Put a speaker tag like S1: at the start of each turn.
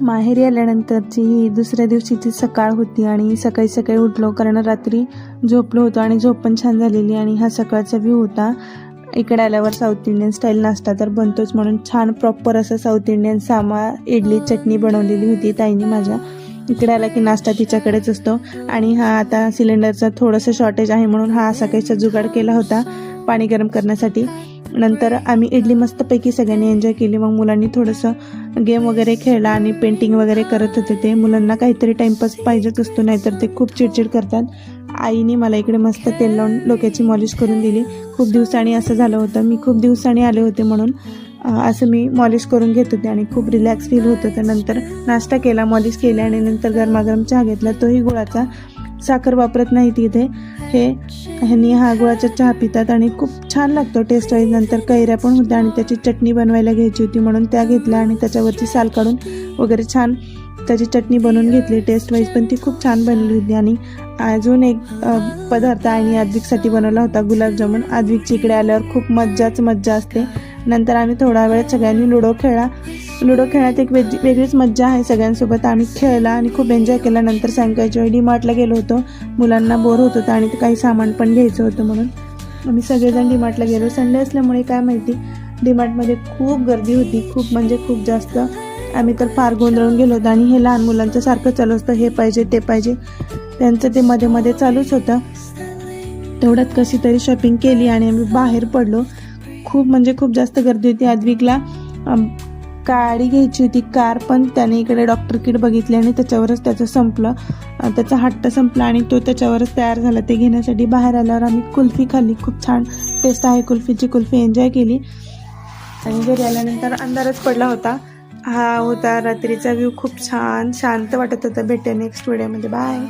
S1: माहेरी आल्यानंतरची ही दुसऱ्या दिवशीची सकाळ होती आणि सकाळी सकाळी उठलो कारण रात्री झोपलो होतो आणि झोप पण छान झालेली आणि हा सकाळचा व्ह्यू होता. इकडे आल्यावर साऊथ इंडियन स्टाईल नाश्ता तर बनतोच म्हणून छान प्रॉपर असं साऊथ इंडियन सामा इडली चटणी बनवलेली होती ताईने माझ्या. इकडे आला की नाश्ता तिच्याकडेच असतो आणि हा आता सिलेंडरचा थोडंसं शॉर्टेज आहे म्हणून हा असा काहीसा जुगाड केला होता पाणी गरम करण्यासाठी. नंतर आम्ही इडली मस्तपैकी सगळ्यांनी एन्जॉय केली. मग मुलांनी थोडंसं गेम वगैरे खेळला आणि पेंटिंग वगैरे करत होते. ते मुलांना काहीतरी टाईमपास पाहिजेच असतो नाहीतर ते खूप चिडचिड करतात. आईने मला इकडे मस्त तेल लावून डोक्याची मॉलिश करून दिली. खूप दिवसांनी असं झालं होतं, मी खूप दिवसांनी आले होते म्हणून असं मी मॉलिश करून घेत होते आणि खूप रिलॅक्स फील होत होतं. नंतर नाश्ता केला, मॉलिश केली आणि नंतर गरमागरम चहा घेतला, तोही गुळाचा. साखर वापरत नाही तिथे, ह्यांनी हा गुळाचा चहा पितात आणि खूप छान लागतो टेस्ट वाईज. नंतर कैऱ्या पण होत्या आणि त्याची चटणी बनवायला घ्यायची होती म्हणून त्या घेतल्या आणि त्याच्यावरची साल काढून वगैरे छान त्याची चटणी बनवून घेतली टेस्ट वाईज, पण ती खूप छान बनली होती. आणि अजून एक पदार्थ आईने आद्विकसाठी बनवला होता, गुलाबजामुन. आद्विकची इकडे आल्यावर खूप मज्जा असते. नंतर आम्ही थोडा वेळ सगळ्यांनी लुडो खेळला. लुडो खेळण्यात एक वेगळीच मज्जा आहे, सगळ्यांसोबत आम्ही खेळला आणि खूप एन्जॉय केला. नंतर सायंकाळच्या वेळी डीमार्टला गेलो होतो, मुलांना बोर होत होतं आणि काही सामान पण घ्यायचं होतं म्हणून आम्ही सगळेजण डीमार्टला गेलो. संडे असल्यामुळे काय माहिती डीमार्टमध्ये खूप गर्दी होती, खूप म्हणजे खूप जास्त. आम्ही तर फार गोंधळून गेलो होतो आणि हे लहान मुलांचं सारखं चालू असतं, हे पाहिजे ते पाहिजे, त्यांचं ते मध्ये मध्ये चालूच होतं. तेवढ्यात कशी तरी शॉपिंग केली आणि आम्ही बाहेर पडलो. खूप म्हणजे खूप जास्त गर्दी होती. आद्विकला गाडी घ्यायची होती, कार, पण त्याने इकडे डॉक्टर किट बघितली आणि त्याच्यावरच त्याचं संपलं, त्याचा हट्ट संपला आणि तो त्याच्यावरच तयार झाला ते घेण्यासाठी. बाहेर आल्यावर आम्ही कुल्फी खाल्ली, खूप छान टेस्ट आहे कुल्फीची, कुल्फी एन्जॉय केली आणि घरी आल्यानंतर अंधारच पडला होता. हा होता रात्रीचा व्ह्यू, खूप छान शांत वाटत होता. भेटूया नेक्स्ट व्हिडिओमध्ये, बाय.